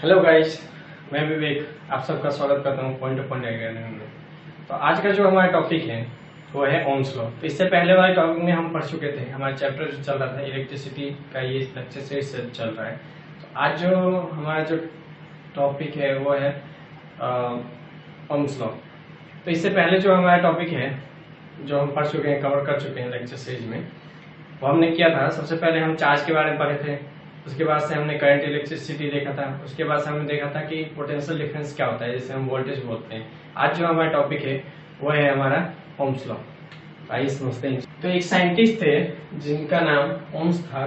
Hello guys, मैं विवेक आप सबका स्वागत करता हूँ पॉइंट ऑफ पॉइंट एकेडमी में। तो आज का जो हमारा टॉपिक है वो है ओम्स लॉ। तो इससे पहले वाले टॉपिक में हम पढ़ चुके थे, हमारा चैप्टर जो चल रहा था इलेक्ट्रिसिटी का, ये लेक्चर से चल रहा है। तो आज जो हमारा जो टॉपिक है वो है ओम्स लॉ। तो इससे पहले जो हमारा टॉपिक है जो हम पढ़ चुके हैं, कवर कर चुके हैं लेक्चर सीरीज में, वो हमने किया था। सबसे पहले हम चार्ज के बारे में पढ़े थे, उसके बाद से हमने करंट इलेक्ट्रिसिटी देखा था, उसके बाद से हमने देखा था कि पोटेंशियल डिफरेंस क्या होता है, जिसे हम वोल्टेज बोलते हैं। आज जो हमारा टॉपिक है वो है हमारा ओम्स लॉ। आइए समझते हैं। तो एक साइंटिस्ट थे जिनका नाम ओम्स था।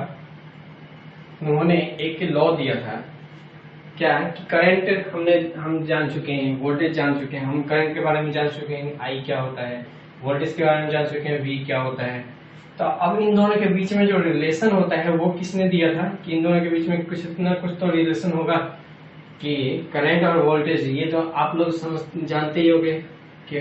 उन्होंने एक लॉ दिया था, क्या कि करंट हम जान चुके हैं, वोल्टेज जान चुके हैं, हम करंट के बारे में जान चुके हैं आई क्या होता है, वोल्टेज के बारे में जान चुके हैं वी क्या होता है। तो अब इन दोनों के बीच में जो रिलेशन होता है वो किसने दिया था कि इन दोनों के बीच में कुछ तो रिलेशन होगा कि करंट और वोल्टेज। ये तो आप लोग जानते ही होंगे कि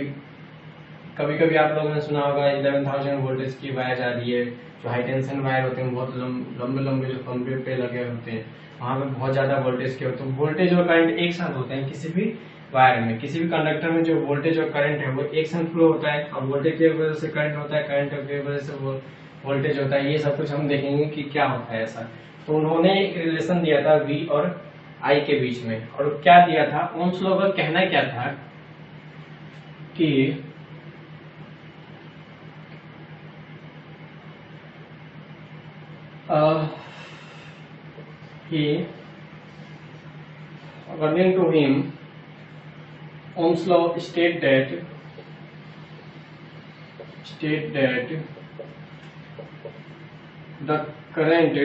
कभी कभी आप लोगों ने सुना होगा 11,000 वोल्टेज की वायर जा रही है। जो हाई टेंशन वायर होते हैं बहुत लंबे लंबे जो खंभे पे लगे होते हैं, वहां पे बहुत ज्यादा वोल्टेज के होते हैं। वोल्टेज और करंट एक साथ होते हैं किसी भी वायर में, किसी भी कंडक्टर में। जो वोल्टेज और करंट है वो एक साथ फ्लो होता है, और वोल्टेज की वजह से करंट होता है, करंट की वजह से वो वोल्टेज होता है। ये सब कुछ हम देखेंगे कि क्या होता है ऐसा। तो उन्होंने एक रिलेशन दिया था वी और आई के बीच में, और क्या दिया था, ओम्स लॉ का कहना क्या था कि according to him, Ohm's law state that the current,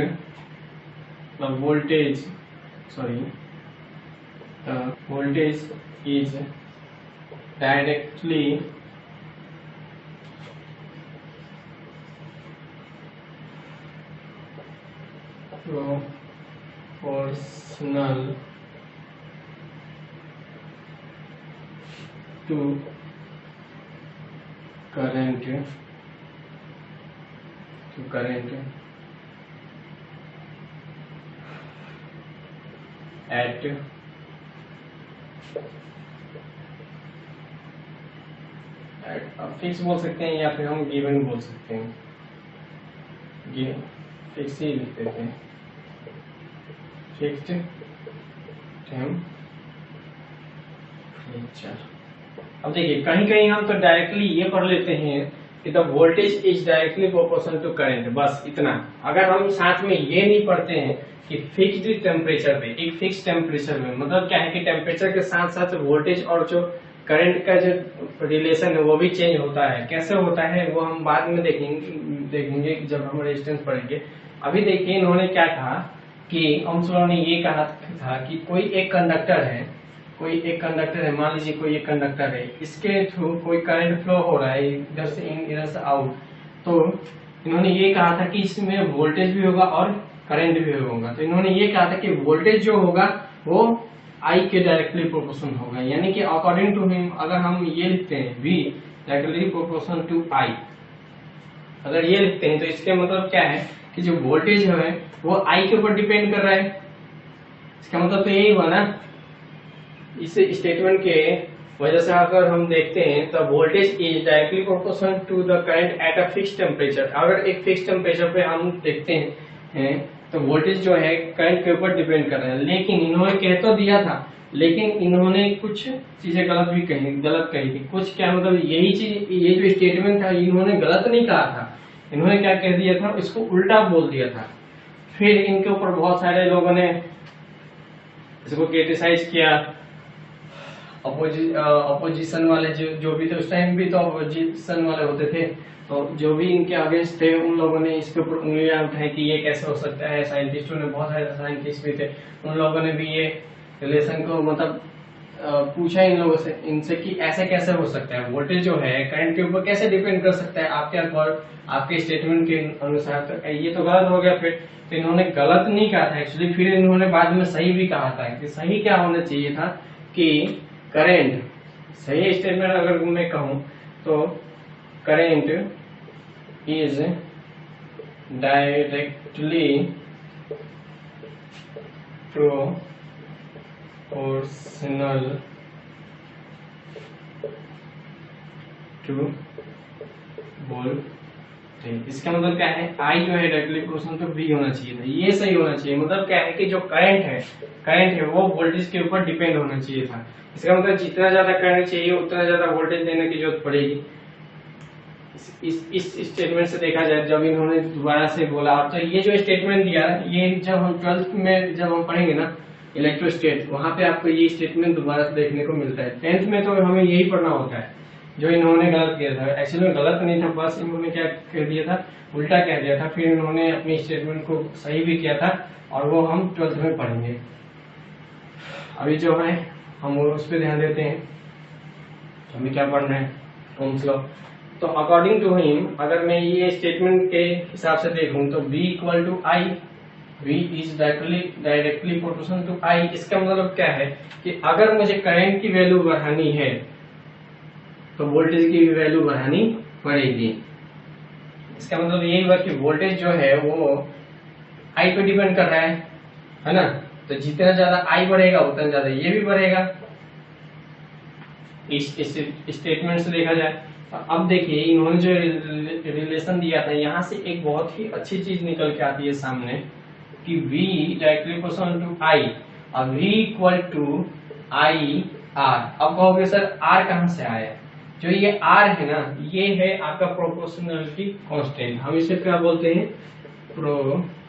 the voltage is directly proportional to current at fix बोल सकते हैं या फिर हम गिवन बोल सकते हैं। फिक्स ही लिख देते हैं, फिक्स्ड टेम्परेचर। अब देखिए कहीं कहीं हम तो डायरेक्टली ये पढ़ लेते हैं कि the voltage is directly proportional to current, बस इतना। अगर हम साथ में ये नहीं पढ़ते हैं कि फिक्स्ड टेम्परेचर पे, एक फिक्स टेम्परेचर में, मतलब क्या है कि टेम्परेचर के साथ साथ वोल्टेज और जो करंट का जो रिलेशन है वो भी चेंज होता है। कैसे होता है वो हम बाद में देखेंगे जब हम रेजिस्टेंस पढ़ेंगे। अभी देखिए इन्होंने क्या कहा कि ओम्स लॉ ने ये कहा था कि कोई एक कंडक्टर है, मान लीजिए कोई एक कंडक्टर है, इसके थ्रू कोई करंट फ्लो हो रहा है, इधर से इन इधर से आउट। तो इन्होंने ये कहा था कि इसमें वोल्टेज भी होगा और करंट भी होगा। तो इन्होंने ये कहा था कि वोल्टेज जो होगा वो आई के डायरेक्टली प्रोपोर्शनल होगा, यानी कि अकॉर्डिंग टू हिम अगर हम ये लिखते हैं वी डायरेक्टली प्रोपोर्शनल टू आई, अगर ये लिखते हैं तो इसके मतलब क्या है कि जो वोल्टेज है वो आई के ऊपर डिपेंड कर रहा है। इसका मतलब तो यही हुआ ना, इस स्टेटमेंट के वजह से अगर हम देखते हैं तो voltage is directly proportional to the current at a fix temperature. अगर एक फिक्स टेम्परेचर पे हम देखते हैं तो वोल्टेज जो है करंट के ऊपर डिपेंड कर रहा है। लेकिन इन्होंने कह तो दिया था, लेकिन इन्होंने कुछ चीजें गलत कही थी। कुछ क्या मतलब यही चीज, ये जो स्टेटमेंट था इन्होंने गलत नहीं कहा था, इन्होंने क्या कह दिया था, इसको उल्टा बोल दिया था। फिर इनके ऊपर बहुत सारे लोगों ने इसको क्रिटिसाइज किया। अपोजिशन वाले जो भी थे उस टाइम भी तो अपोजिशन वाले होते थे, तो जो भी इनके अगेंस्ट थे उन लोगों ने इसके ऊपर उंगलियां उठाई कि ये कैसे हो सकता है। साइंटिस्टों ने, बहुत सारे साइंटिस्ट भी थे, उन लोगों ने भी ये रिलेशन को मतलब पूछा इन लोगों से, इनसे कि ऐसे कैसे हो सकता है, वोल्टेज जो है करंट के ऊपर कैसे डिपेंड कर सकता है आपके अकॉर्ड, आपके स्टेटमेंट के अनुसार। तो ये तो गलत हो गया। फिर तो इन्होंने गलत नहीं कहा था एक्चुअली, फिर इन्होंने बाद में सही भी कहा था कि सही क्या होना चाहिए था कि करंट, सही स्टेटमेंट अगर मैं कहूं तो current is directly proportional to voltage. इसका मतलब क्या है, I जो है डायरेक्टली प्रोपोर्शनल टू V होना चाहिए था, ये सही होना चाहिए। मतलब क्या है कि जो करंट है वो वोल्टेज के ऊपर डिपेंड होना चाहिए था। इसका मतलब जितना ज्यादा करंट चाहिए उतना ज्यादा वोल्टेज देने की जरूरत पड़ेगी। इस स्टेटमेंट से देखा जाए, जब इन्होंने दोबारा से बोला, तो ये जो स्टेटमेंट दिया ये जब हम 12th में जब हम पढ़ेंगे ना इलेक्ट्रोस्टेट, वहां पे आपको ये स्टेटमेंट दोबारा से देखने को मिलता है। 10th में तो हमें यही पढ़ना होता है जो इन्होंने गलत किया था। एक्चुअली में गलत नहीं था, बस इन्होंने क्या कह दिया था, उल्टा कह दिया था। फिर इन्होंने अपनी स्टेटमेंट को सही भी किया था और वो हम 12th में पढ़ेंगे। अभी जो है हम उस पर ध्यान देते हैं। हमें क्या पढ़ना है, ओम्स लॉ। तो अकॉर्डिंग टू हिम, अगर मैं ये स्टेटमेंट के हिसाब से देखूं तो V equal to I, V is directly proportional to I। इसका मतलब क्या है कि अगर मुझे करंट की वैल्यू बढ़ानी है तो वोल्टेज की भी वैल्यू बढ़ानी पड़ेगी। इसका मतलब यही हुआ कि वोल्टेज जो है वो I पे डिपेंड कर रहा है ना। तो जितना ज्यादा I बढ़ेगा उतना ज्यादा ये भी बढ़ेगा, इस स्टेटमेंट से देखा जाए। अब देखिए इन्होंने जो रिलेशन दिया था, यहाँ से एक बहुत ही अच्छी चीज निकल के आती है सामने कि V directly proportional to I और V equal to I R। अब कहोगे सर R कहाँ से आया? जो ये R है ना, ये है आपका प्रोपोर्शनलिटी कांस्टेंट। हम इसे क्या बोलते हैं, प्रोपोर्शनलिटी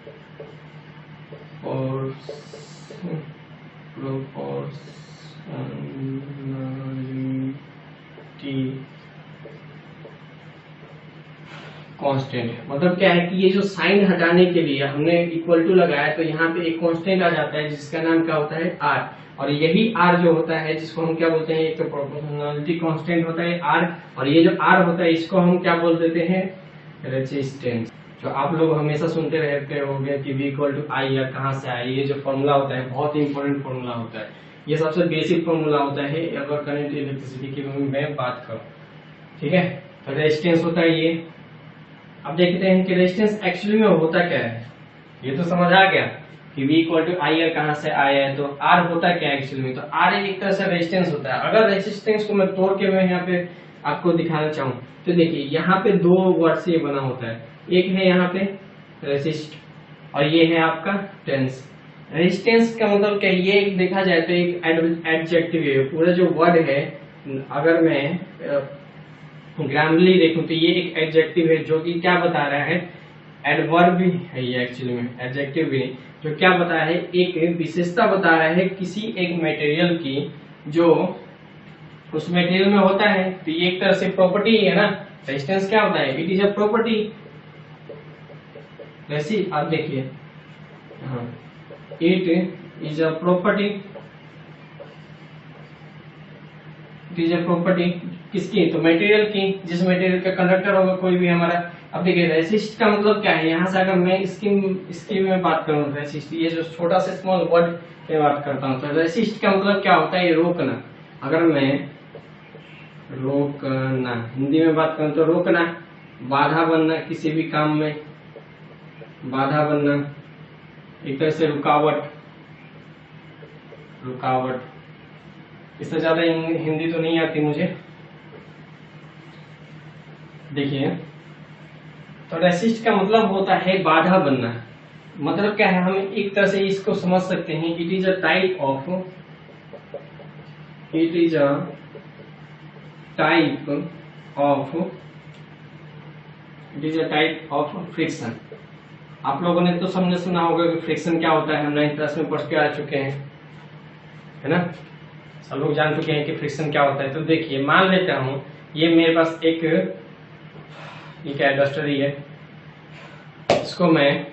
कांस्टेंट। मतलब क्या है कि ये जो साइन हटाने के लिए हमने इक्वल टू लगाया, तो यहाँ पे एक कांस्टेंट आ जाता है जिसका नाम क्या होता है, R। और यही R जो होता है जिसको हम क्या बोलते हैं, एक तो प्रोपोर्शनलिटी कांस्टेंट होता है R, और ये जो R होता है इसको हम क्या बोल देते हैं, रेजिस्टेंस। जो आप लोग हमेशा सुनते रहते होंगे कि V इक्वल टू I या कहाँ से आए, ये जो फॉर्मूला होता है बहुत इंपॉर्टेंट फॉर्मूला होता है। ये सबसे बेसिक फॉर्मूला होता है अगर करंट इलेक्ट्रिसिटी की मैं बात करूँ, ठीक है। तो रेजिस्टेंस होता है ये। अब देखते हैं कि रेजिस्टेंस एक्चुअली में होता क्या है। ये तो समझ आ गया कि V इक्वल टू I कहाँ से आया है, तो R होता क्या है एक्चुअली में, तो R एक तरह से रेजिस्टेंस होता है। अगर रेजिस्टेंस को मैं तोड़ के मैं यहाँ पे आपको दिखाना चाहूँ तो देखिए यहाँ पे दो वर्ड से बना होता है, एक है यहाँ पे रेसिस्ट और ये है आपका टेंस। रेजिस्टेंस का मतलब क्या, ये देखा जाए तो एक एडजेक्टिव है। पूरा जो वर्ड है अगर मैं ग्रामरली देखूं तो ये एक एडजेक्टिव है जो कि क्या बता रहा है, एडवर्ब भी है ये एक्चुअली में, एडजेक्टिव भी नहीं, जो क्या बता रहा है, एक विशेषता बता रहा है किसी एक मटेरियल की जो उस मटेरियल में होता है। तो ये एक तरह से प्रॉपर्टी है ना। रेजिस्टेंस क्या होता है, इट इज अ प्रॉपर्टी। वैसे आप देखिए, it is a property, it is a property किसकी, तो मटेरियल की, जिस मटेरियल का कंडक्टर होगा कोई भी हमारा। अब देखिए रेसिस्ट का मतलब क्या है, यहाँ से अगर मैं इसकी में बात करूँ, रेसिस्ट ये जो छोटा सा स्मॉल वर्ड की बात करता हूँ, तो रेसिस्ट का मतलब क्या होता है, ये रोकना। अगर मैं रोकना हिंदी में बात करूँ तो रोकना, बाधा बनना, किसी भी काम में बाधा बनना, एक तरह से रुकावट। इससे ज्यादा हिंदी तो नहीं आती मुझे। देखिए तो रेसिस्ट का मतलब होता है बाधा बनना। मतलब क्या है, हम एक तरह से इसको समझ सकते हैं, it is a type of friction. आप लोगों ने तो सबने सुना होगा कि फ्रिक्शन क्या होता है, हम 9th क्लास में पढ़ के आ चुके हैं, है ना। सब लोग जान चुके हैं कि फ्रिक्शन क्या होता है। तो देखिए मान लेता हूं ये मेरे पास एक क्या डस्टरी है, इसको मैं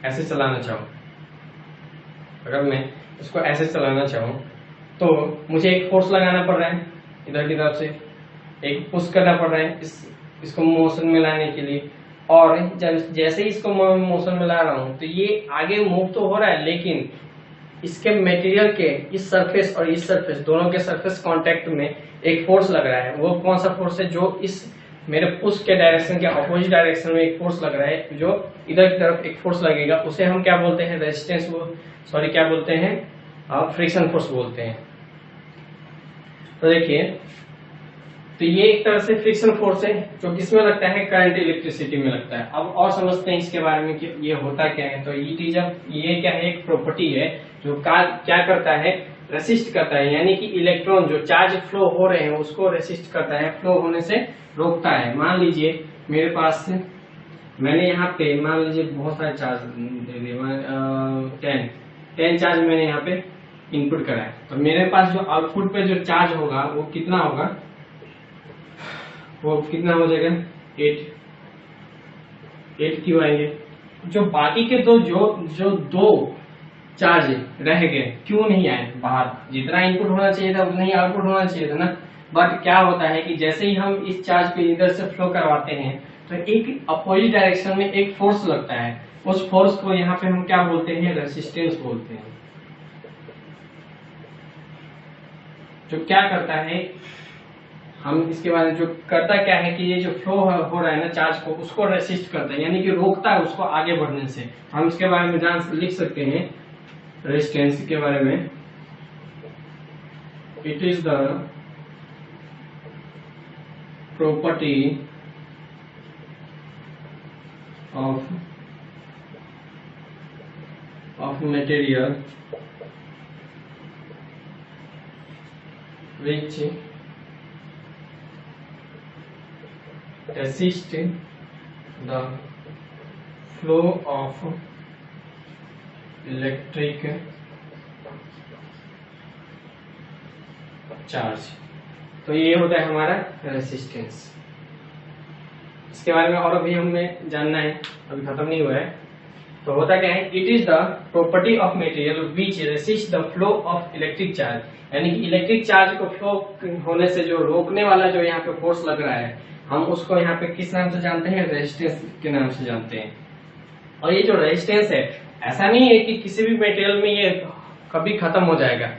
ऐसे चलाना चाहूँ। अगर मैं इसको ऐसे चलाना चाहूँ तो मुझे एक फोर्स लगाना पड़ रहा है इधर की तरफ से, एक पुश करना पड़ रहा है इसको मोशन में लाने के लिए। और जब जैसे ही इसको मोशन में ला रहा हूँ तो ये आगे मूव तो हो रहा है, लेकिन इसके मटेरियल के इस सरफेस और इस सरफेस दोनों के सरफेस कांटेक्ट में एक फोर्स लग रहा है। वो कौन सा फोर्स है, जो इस मेरे पुश के डायरेक्शन के अपोजिट डायरेक्शन में एक फोर्स लग रहा है, जो इधर की तरफ एक फोर्स लगेगा, उसे हम क्या बोलते हैं, रेजिस्टेंस। वो सॉरी क्या बोलते हैं, फ्रिक्शन फोर्स बोलते हैं। तो देखिए, तो ये एक तरह से फ्रिक्शन फोर्स है जो किसमें लगता है, करंट इलेक्ट्रिसिटी में लगता है। अब और समझते हैं इसके बारे में कि ये होता क्या है। तो ये क्या है, एक प्रॉपर्टी है जो क्या करता है, रेसिस्ट करता है, यानी कि इलेक्ट्रॉन जो चार्ज फ्लो हो रहे हैं उसको रेसिस्ट करता है, फ्लो होने से रोकता है। मान लीजिए मेरे पास, मैंने यहाँ पे मान लीजिए बहुत सारे चार्ज दे दिए, 10 चार्ज मैंने यहाँ पे इनपुट करा है। तो मेरे पास जो आउटपुट पे जो चार्ज होगा वो कितना होगा, वो कितना हो जाएगा, 8 क्यों आएंगे। जो बाकी के जो दो चार्ज रह गए क्यों नहीं आए बाहर, जितना इनपुट होना चाहिए था उतना ही आउटपुट होना चाहिए था ना। बट क्या होता है कि जैसे ही हम इस चार्ज को इधर से फ्लो करवाते हैं तो एक अपोजिट डायरेक्शन में एक फोर्स लगता है, उस फोर्स को यहाँ पे हम क्या बोलते हैं, रेसिस्टेंस बोलते हैं। जो क्या करता है, हम इसके बारे में जो करता क्या है कि ये जो फ्लो हो रहा है ना चार्ज को, उसको रेसिस्ट करता है, यानी कि रोकता है उसको आगे बढ़ने से। हम इसके बारे में लिख सकते हैं रेजिस्टेंस के बारे में, it is the property of material which resist the flow of electric charge। तो ये होता है हमारा रेसिस्टेंस। इसके बारे में और अभी हमें जानना है, अभी खत्म नहीं हुआ है। तो होता क्या है, it is the property of material which resist the flow of electric charge, यानी कि इलेक्ट्रिक चार्ज को फ्लो होने से जो रोकने वाला जो यहाँ पे फोर्स लग रहा है, हम उसको यहाँ पे किस नाम से जानते हैं, रेजिस्टेंस के नाम से जानते हैं। और ये जो रेजिस्टेंस है, ऐसा नहीं है कि किसी भी मटेरियल में ये कभी खत्म हो जाएगा।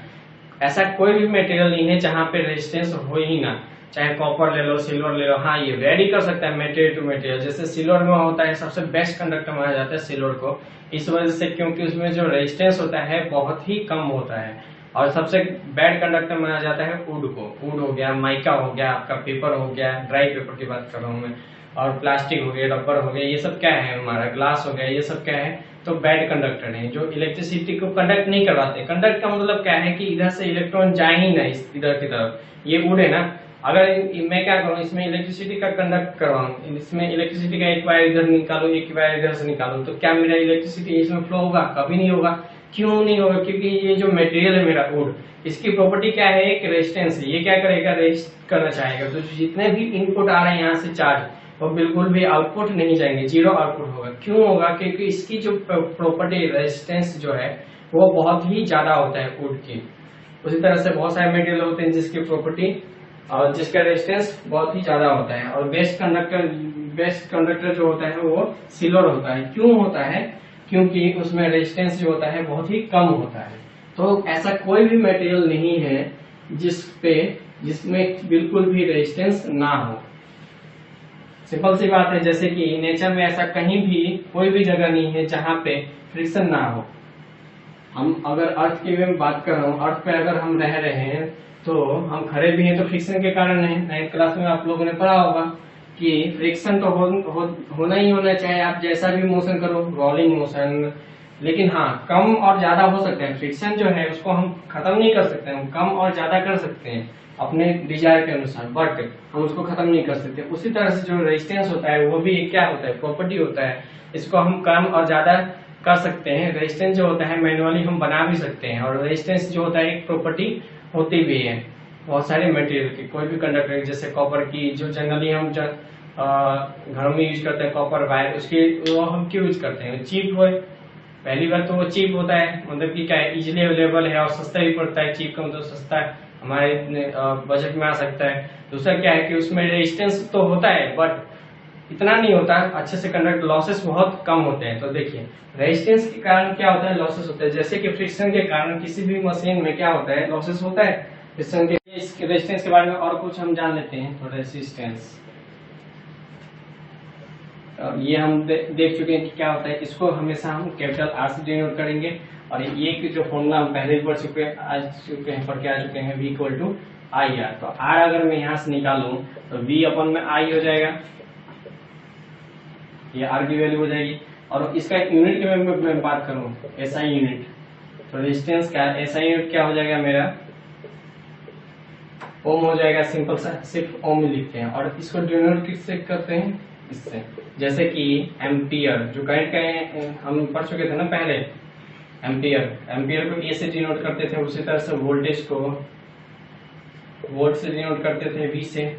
ऐसा कोई भी मटेरियल नहीं है जहाँ पे रेजिस्टेंस हो ही ना, चाहे कॉपर ले लो, सिल्वर ले लो। हाँ, ये वेरी कर सकता है मटेरियल टू मटेरियल। जैसे सिल्वर में होता है, सबसे बेस्ट कंडक्टर माना जाता है सिल्वर को, इस वजह से क्योंकि उसमें जो रेजिस्टेंस होता है बहुत ही कम होता है। और सबसे बैड कंडक्टर माना जाता है वुड को। वुड हो गया, माइका हो गया, आपका पेपर हो गया, ड्राई पेपर की बात कर रहा हूँ मैं, और प्लास्टिक हो गया, रबर हो गया, ये सब क्या है, हमारा ग्लास हो गया, ये सब क्या है, तो बैड कंडक्टर है जो इलेक्ट्रिसिटी को कंडक्ट नहीं करवाते। कंडक्ट का मतलब क्या है कि इधर से इलेक्ट्रॉन जाए ही ना इधर की तरफ। ये वुड है ना, अगर मैं क्या करूँ, इसमें इलेक्ट्रिसिटी का कंडक्ट करवाऊँ, इसमें इलेक्ट्रिसिटी का एक वायर इधर निकालू, एक वायर इधर से निकालू, तो क्या मेरा इलेक्ट्रिसिटी इसमें फ्लो होगा? कभी नहीं होगा। क्यों नहीं होगा? क्योंकि ये जो मटेरियल है मेरा वुड, इसकी प्रॉपर्टी क्या है, एक रेजिस्टेंस है। ये क्या करेगा, रेजिस्ट करना चाहेगा। तो जितने भी इनपुट आ रहे हैं यहाँ से चार्ज, वो बिल्कुल भी आउटपुट नहीं जाएंगे, जीरो आउटपुट होगा। क्यों होगा? क्योंकि इसकी जो प्रॉपर्टी रेजिस्टेंस जो है वो बहुत ही ज्यादा होता है वुड की। उसी तरह से बहुत सारे मटेरियल होते हैं जिसकी प्रॉपर्टी और जिसका रेजिस्टेंस बहुत ही ज्यादा होता है। और बेस्ट कंडक्टर जो होता है वो सिल्वर होता है। क्यों होता है? क्योंकि उसमें रेजिस्टेंस जो होता है बहुत ही कम होता है। तो ऐसा कोई भी मटेरियल नहीं है जिसमें बिल्कुल भी रेजिस्टेंस ना हो। सिंपल सी बात है, जैसे कि नेचर में ऐसा कहीं भी कोई भी जगह नहीं है जहाँ पे फ्रिक्शन ना हो। हम अगर अर्थ की भी बात कर रहा हूँ, अर्थ पे अगर हम रह रहे हैं तो हम खड़े भी हैं तो फ्रिक्शन के कारण है। 9th क्लास में आप लोगों ने पढ़ा होगा कि फ्रिक्शन तो होना ही होना, चाहे आप जैसा भी मोशन करो, रोलिंग मोशन। लेकिन हाँ, कम और ज्यादा हो सकता है। फ्रिक्शन जो है उसको हम खत्म नहीं कर सकते, हम कम और ज्यादा कर सकते हैं अपने डिजायर के अनुसार, बट हम उसको खत्म नहीं कर सकते। उसी तरह से जो रेजिस्टेंस होता है वो भी क्या होता है, प्रॉपर्टी होता है। इसको हम कम और ज्यादा कर सकते हैं। रेजिस्टेंस जो होता है मैनुअली हम बना भी सकते हैं, और रेजिस्टेंस जो होता है एक प्रॉपर्टी होती भी है बहुत सारे मटेरियल की। कोई भी कंडक्टर, जैसे कॉपर की, जो जनरली हम घरों में यूज करते हैं कॉपर वायर, उसकी वो हम क्यों यूज करते हैं? चीप है। पहली बार तो वो चीप होता है, मतलब कि क्या है, इजिली अवेलेबल है और सस्ता भी पड़ता है। चीप का मतलब सस्ता है, हमारे बजट में आ सकता है। दूसरा क्या है कि उसमें रेजिस्टेंस तो होता है बट इतना नहीं होता अच्छे से कंडक्ट, लॉसेस बहुत कम होते हैं। तो देखिए, रेजिस्टेंस के कारण क्या होता है, लॉसेस होते हैं। जैसे कि फ्रिक्शन के कारण किसी भी मशीन में क्या होता है, लॉसेस होता है फ्रिक्शन के। इसके रेजिस्टेंस के बारे में और कुछ हम जान लेते हैं। तो रेजिस्टेंस ये हम देख चुके हैं कि क्या होता है। इसको हमेशा हम कैपिटल आर से डिनोट करेंगे और ये की जो फॉर्मूला हम पहले भी पढ़ चुके हैं पढ़ के आ चुके हैं, V equal to I R. तो आर अगर मैं यहाँ से निकालूं तो V अपन में आई हो जाएगा, ये आर की वैल्यू हो जाएगी। और इसका यूनिट की मैं बात करूं एसआई यूनिट, तो रेजिस्टेंस का एसआई यूनिट क्या हो जाएगा मेरा, ओम हो जाएगा। सिंपल सा सिर्फ ओम ही लिखते हैं। और इसको डिनोट किससे करते हैं, इससे, जैसे कि एम्पियर, जो करंट का हम पढ़ चुके थे ना पहले, एम्पियर को ए से डिनोट करते थे, उसी तरह से वोल्टेज को वोल्ट से डिनोट करते थे, वी से।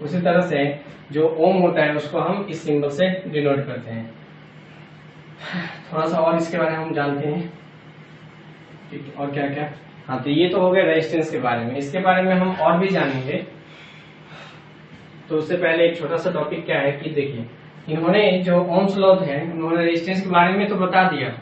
उसी तरह से जो ओम होता है उसको हम इस सिंबल से डिनोट करते हैं। थोड़ा सा और इसके बारे में हम जानते हैं, ठीक है, और क्या क्या। हाँ, तो ये तो हो गया रेजिस्टेंस के बारे में। इसके बारे में हम और भी जानेंगे, तो उससे पहले एक छोटा सा टॉपिक क्या है कि देखिए, इन्होंने जो ओम्स लॉ है उन्होंने रेजिस्टेंस के बारे में तो बता दिया।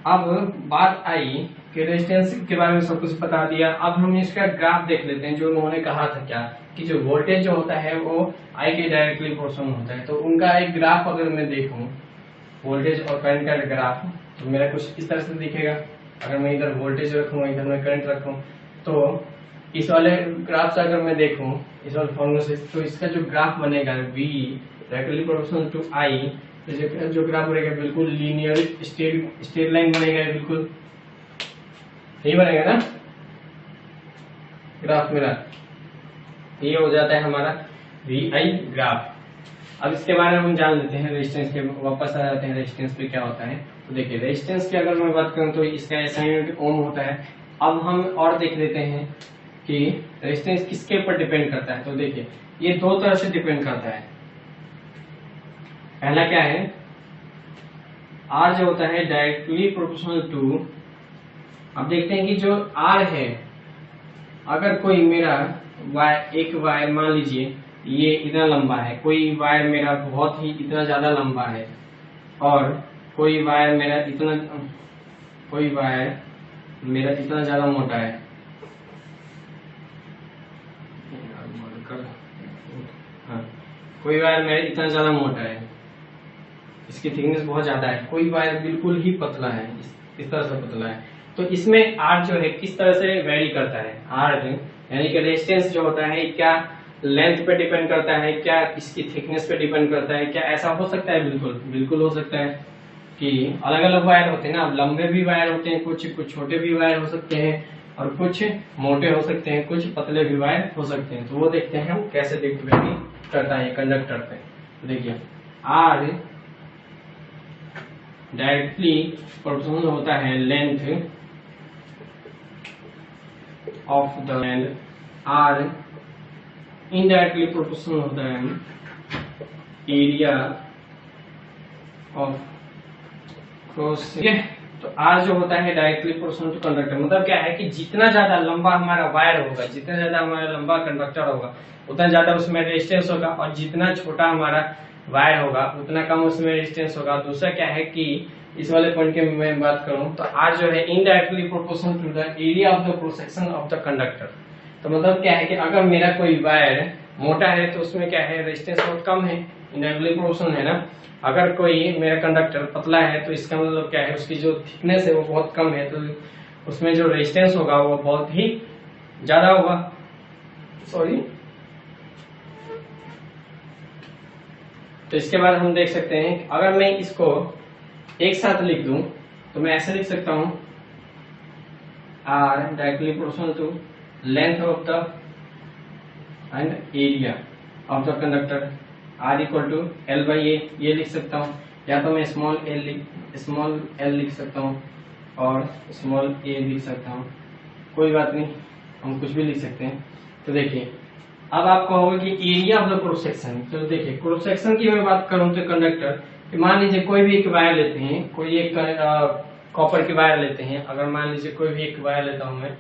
अब बात आई कि रेजिस्टेंस के बारे में सब कुछ बता दिया, अब हम इसका ग्राफ देख लेते हैं। जो उन्होंने कहा था क्या कि जो वोल्टेज जो होता है वो आई के डायरेक्टली प्रोपोर्शनल होता है। तो उनका एक ग्राफ अगर मैं देखूं, वोल्टेज और करंट का ग्राफ, तो मेरा कुछ इस तरह से दिखेगा। अगर मैं इधर वोल्टेज रखूं, इधर मैं करंट रखूं, तो इस वाले ग्राफ से अगर मैं देखूं इस वाले फॉर्मूला से, तो इसका जो ग्राफ बनेगा V directly proportional to I, तो जो ग्राफ बनेगा बिल्कुल लीनियर स्ट्रेट लाइन बनेगा, बिल्कुल यही बनेगा ना ग्राफ मेरा। ये हो जाता है हमारा VI ग्राफ। अब इसके बारे में हम जान लेते हैं रेजिस्टेंस के, वापस आ जाते हैं रेजिस्टेंस पे क्या होता है। तो देखिए रेजिस्टेंस की अगर मैं बात करूं तो इसका एसआई यूनिट ओम होता है। अब हम और देख लेते हैं कि रेजिस्टेंस किसके ऊपर डिपेंड करता है। तो देखिए ये दो तरह से डिपेंड करता है। पहला क्या है, आर जो होता है डायरेक्टली प्रोपोर्शनल टू, अब देखते हैं कि जो आर है, अगर कोई मेरा एक वायर मान लीजिए ये इतना लंबा है, कोई वायर मेरा बहुत ही इतना ज्यादा लंबा है, और कोई वायर मेरा इतना ज्यादा मोटा है, हाँ, कोई वायर मेरा इतना ज्यादा मोटा है, इसकी थिकनेस बहुत ज्यादा है, कोई वायर बिल्कुल ही पतला है, इस तरह से पतला है। तो इसमें आर जो है किस तरह से वेरी करता है, आर यानी कि रेजिस्टेंस जो होता है क्या लेंथ पे डिपेंड करता है, क्या इसकी थिकनेस पे डिपेंड करता है, क्या ऐसा हो सकता है? बिल्कुल हो सकता है कि अलग अलग वायर होते हैं ना। अब लंबे भी वायर होते हैं, कुछ छोटे भी वायर हो सकते हैं, और कुछ मोटे हो सकते हैं, कुछ पतले भी वायर हो सकते हैं। तो वो देखते हैं हम कैसे डिपेंड करता है कंडक्टर पे। तो देखिए आर डायरेक्टली प्रोपोर्शनल होता है length of the and, R indirectly proportional होता है एरिया ऑफ क्रॉस। ठीक है, तो आर जो होता है डायरेक्टली प्रोपोर्शनल टू कंडक्टर, मतलब क्या है कि जितना ज्यादा लंबा हमारा वायर होगा, जितना ज्यादा हमारा लंबा कंडक्टर होगा, उतना ज्यादा उसमें रेजिस्टेंस होगा, और जितना छोटा हमारा वायर होगा उतना कम उसमें रेजिस्टेंस होगा। दूसरा क्या है कि इस वाले पॉइंट की मैं बात करूं तो आर जो है indirectly proportional to the area of the cross section of the conductor. तो मतलब क्या है कि अगर मेरा कोई वायर मोटा है तो उसमें क्या है रेजिस्टेंस बहुत कम है, इनडायरेक्टली प्रोपोर्शनल है ना। अगर कोई मेरा कंडक्टर पतला है तो इसका मतलब क्या है, उसकी जो थिकनेस है वो बहुत कम है, तो उसमें जो रेजिस्टेंस होगा वो बहुत ही ज्यादा होगा। सॉरी, तो इसके बाद हम देख सकते हैं, अगर मैं इसको एक साथ लिख दूं तो मैं ऐसे लिख सकता हूं, R directly proportional to length of the and area of the conductor, R equal to L by A, ये लिख सकता हूँ। या तो मैं स्मॉल एल लिख सकता हूँ और स्मॉल ए लिख सकता हूँ, कोई बात नहीं, हम कुछ भी लिख सकते हैं। तो देखिए अब आप कहोगे कि area of the cross section. तो देखिए क्रॉस सेक्शन की मैं बात करूं तो कंडक्टर, मान लीजिए कोई भी एक वायर लेते हैं, कोई एक कॉपर की वायर लेते हैं, अगर मान लीजिए कोई भी एक वायर लेता हूं मैं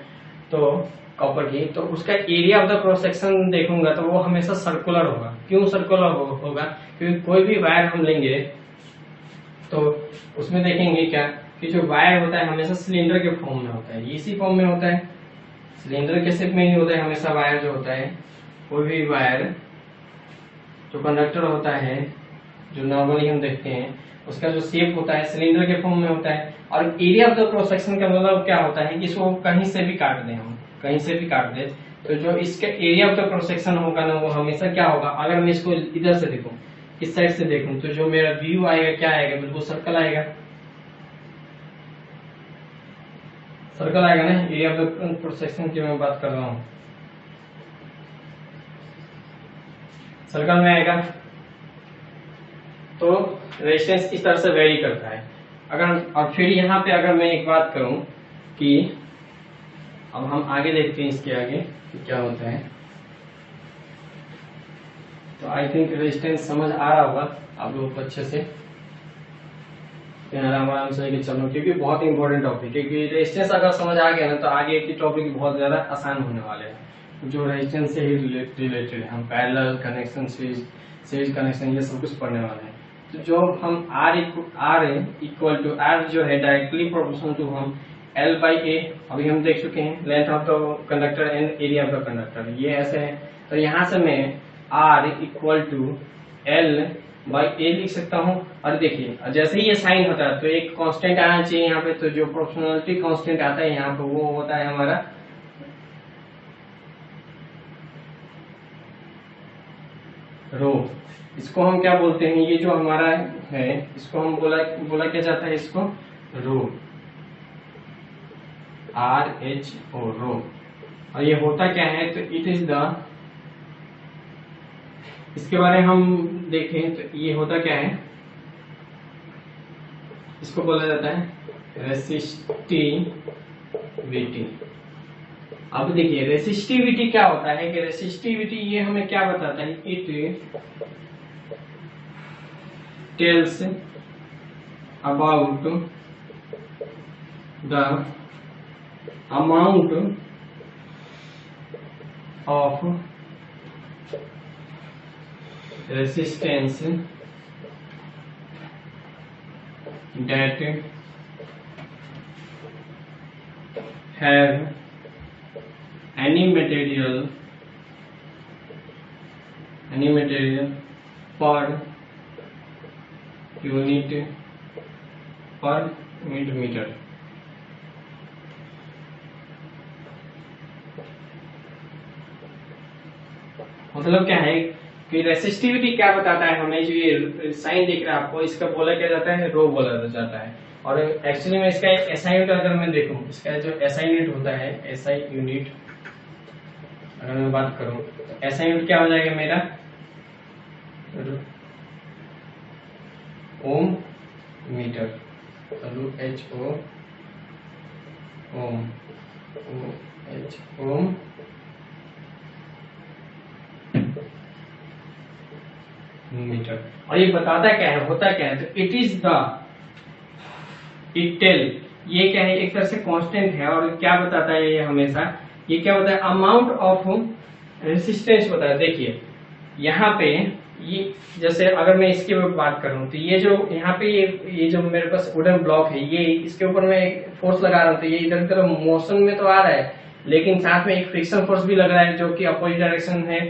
तो कॉपर की, तो उसका area of the cross section देखूंगा तो वो हमेशा सर्कुलर होगा। क्यों सर्कुलर होगा? क्योंकि कोई भी वायर हम लेंगे तो उसमें देखेंगे क्या कि जो वायर होता है हमेशा सिलेंडर के फॉर्म में होता है, इसी फॉर्म में होता है, सिलेंडर के शेप में ही होता है हमेशा वायर जो होता है। कोई भी वायर जो कंडक्टर होता है जो नॉर्मली हम देखते हैं उसका जो शेप होता है सिलेंडर के फॉर्म में होता है। और area of the cross section का मतलब क्या होता है कि इसको कहीं से भी काट दें, हम कहीं से भी काट दें तो जो इसका area of the cross section होगा ना वो हमेशा क्या होगा, अगर मैं इसको इधर से देखूं, इस साइड से देखूं, तो जो मेरा व्यू आएगा क्या आएगा, बिल्कुल सर्कल आएगा, सर्कल आएगा ना। Area of the cross section की मैं बात कर रहा हूँ, सर्कल में आएगा। तो रेजिस्टेंस इस तरह से वेरी करता है। अगर और फिर यहाँ पे अगर मैं एक बात करूं कि अब हम आगे देखते हैं इसके आगे कि क्या होता है, तो आई थिंक रेजिस्टेंस समझ आ रहा होगा आप लोगों को अच्छे से, आराम से लेके चलो, क्योंकि बहुत इंपॉर्टेंट टॉपिक है। क्योंकि रेजिस्टेंस अगर समझ आ गया ना तो आगे की टॉपिक बहुत ज्यादा आसान होने वाले हैं, जो रेजिस्टेंस से ही रिलेटेड है। हम पैरेलल कनेक्शन, सीरीज कनेक्शन, ये सब कुछ पढ़ने वाले हैं। तो जो हम R इक्वल टू R जो है डायरेक्टली प्रोपोर्शनल टू हम L बाई ए, अभी हम देख चुके हैं, length of the conductor and area of the conductor, ये ऐसे है। तो यहाँ से मैं R equal to L by A लिख सकता हूँ। और देखिए जैसे ही ये साइन होता है तो एक कांस्टेंट आना चाहिए यहाँ पे, तो जो प्रोपोर्शनलिटी कांस्टेंट आता है यहाँ पे वो होता है हमारा रो। इसको हम क्या बोलते हैं, ये जो हमारा है इसको हम बोला क्या जाता है, इसको रो, RHO, रो। और ये होता क्या है, तो इट इज द, इसके बारे में हम देखें तो ये होता क्या है, इसको बोला जाता है रेसिस्टिविटी। अब देखिए रेसिस्टिविटी क्या होता है कि रेसिस्टिविटी ये हमें क्या बताता है, it tells about the amount of resistance that have any material per unit meter। मतलब क्या है कि रेसिस्टिविटी क्या बताता है हमें, जो ये साइन दिख रहा है आपको, इसका बोला क्या जाता है, रो बोला जाता है। और एक्चुअली में इसका एसआई यूनिट अगर मैं देखूं, इसका जो एसआई यूनिट होता है, एसआई यूनिट अगर मैं बात करूं तो एसआई यूनिट क्या हो जाएगा मेरा, ohm metre, WHO ohm, ohm metre. और ये बताता क्या है, होता क्या है, तो it is the, it tell, ये क्या है, एक तरह से कांस्टेंट है। और क्या बताता है ये हमेशा, ये क्या होता है, अमाउंट ऑफ रेसिस्टेंस बताता है। देखिए यहाँ पे ये जैसे अगर मैं इसके ऊपर बात करूं तो ये जो यहाँ पे ये जो मेरे पास वुडन ब्लॉक है, ये इसके ऊपर मैं फोर्स लगा रहा हूँ, तो ये इधर की तरफ मोशन में तो आ रहा है, लेकिन साथ में एक फ्रिक्शन फोर्स भी लग रहा है जो कि अपोजिट डायरेक्शन है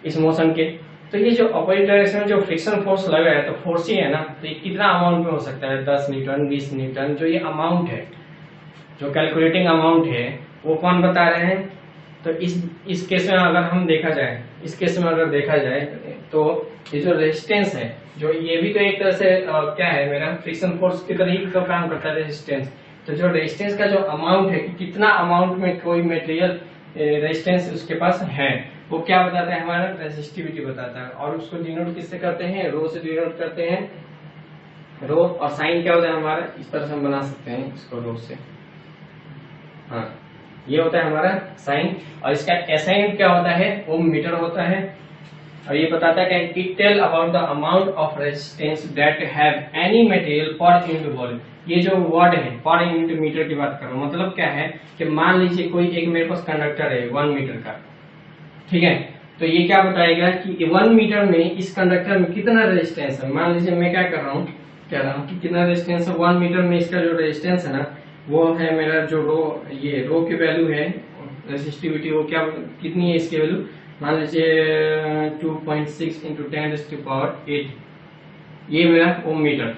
इस मोशन के। तो ये जो अपोजिट डायरेक्शन में जो फ्रिक्शन फोर्स लग रहा है, तो फोर्स ही है ना, तो ये कितना अमाउंट में हो सकता है, 10 न्यूटन, 20 न्यूटन, जो ये अमाउंट है, जो कैलकुलेटिंग अमाउंट है, वो कौन बता रहे हैं। तो इस केस में अगर हम देखा जाए, इस केस में अगर देखा जाए तो ये जो रेजिस्टेंस है, जो ये भी तो एक तरह से क्या है, मेरा फ्रिक्शन फोर्स की तरह ही तो काम करता है रेजिस्टेंस। तो जो रेजिस्टेंस का जो अमाउंट है, कितना अमाउंट में कोई मटेरियल रेजिस्टेंस उसके पास है, वो क्या बताता है, हमारा रेजिस्टिविटी बताता है। और उसको डिनोट किससे करते हैं, रो से डिनोट करते हैं, रो। और साइन क्या होता है हमारा, इस तरह से हम बना सकते हैं इसको रो से, हाँ ये होता है हमारा साइन। और इसका एसआई यूनिट क्या होता है, ओम मीटर होता है। और ये बताता है कि it tell about the amount of resistance that have any material per unit volume. ये जो वर्ड है पर यूनिट मीटर की बात कर रहा हूँ, मतलब क्या है कि मान लीजिए कोई एक मेरे पास कंडक्टर है 1 मीटर का, ठीक है, तो ये क्या बताएगा कि 1 मीटर में इस कंडक्टर में कितना रेजिस्टेंस है। मान लीजिए मैं क्या कर रहा हूँ, कह रहा हूँ कि कितना रेजिस्टेंस है 1 मीटर में, इसका जो रेजिस्टेंस है ना वो है मेरा जो रो, ये रो की वैल्यू है रेसिस्टिविटी, वो क्या कितनी है इसकी वैल्यू, मान लीजिए 2.6 × 10⁸, ये मेरा ओम मीटर,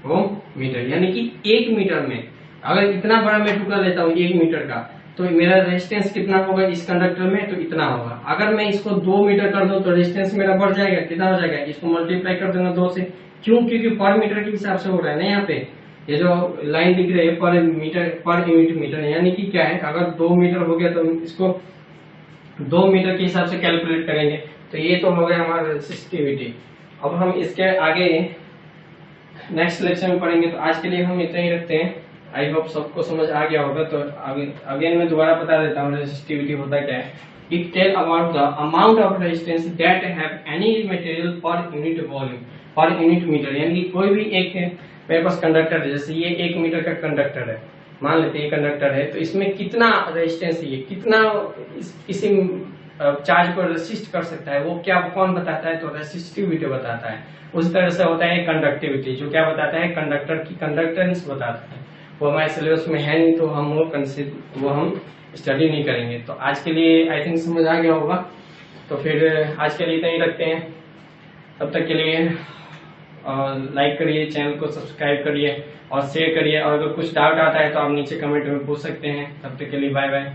ओम मीटर, यानी कि 1 मीटर में अगर इतना बड़ा मैं टुकड़ा लेता हूँ 1 मीटर का, तो मेरा रेजिस्टेंस कितना होगा इस कंडक्टर में, तो इतना होगा। अगर मैं इसको 2 मीटर कर दूं तो रेजिस्टेंस मेरा बढ़ जाएगा, कितना हो जाएगा, इसको मल्टीप्लाई कर देना 2 से। क्यों? क्योंकि पर मीटर के हिसाब से हो रहा है ना। यहाँ पे ये जो लाइन दिख रही है पर मीटर, पर यूनिट मीटर, यानी कि क्या है, अगर 2 मीटर हो गया तो इसको 2 मीटर के हिसाब से कैलकुलेट करेंगे। तो ये तो हो गया हमारा रेसिस्टिविटी। अब हम इसके आगे नेक्स्ट लेक्चर में पढ़ेंगे। तो आज के लिए हम इतना ही रखते हैं। आई होप सबको समझ आ गया होगा। तो अगेन मैं दोबारा बता देता हूँ रेसिस्टिविटी होता क्या है। It tell about the amount of resistance that have any material per unit volume, per unit metre, यानी कि कोई भी एक मेरे पास कंडक्टर है, जैसे ये 1 मीटर का कंडक्टर है, मान लेते हैं कंडक्टर है, तो इसमें कितना रेजिस्टेंस है, कितना किसी चार्ज को रेसिस्ट कर सकता है, वो क्या कौन बताता है, तो रेसिस्टिविटी बताता है। उस तरह से होता है कंडक्टिविटी, जो क्या बताता है, कंडक्टर की कंडक्टेंस बताता है। वो हमारे सिलेबस में है नहीं, तो हम वो हम स्टडी नहीं करेंगे। तो आज के लिए आई थिंक समझ आ गया होगा। तो फिर आज के लिए इतना ही रखते हैं। तब तक के लिए लाइक करिए, चैनल को सब्सक्राइब करिए और शेयर करिए। और अगर कुछ डाउट आता है तो आप नीचे कमेंट में पूछ सकते हैं। तब तक के लिए बाय बाय।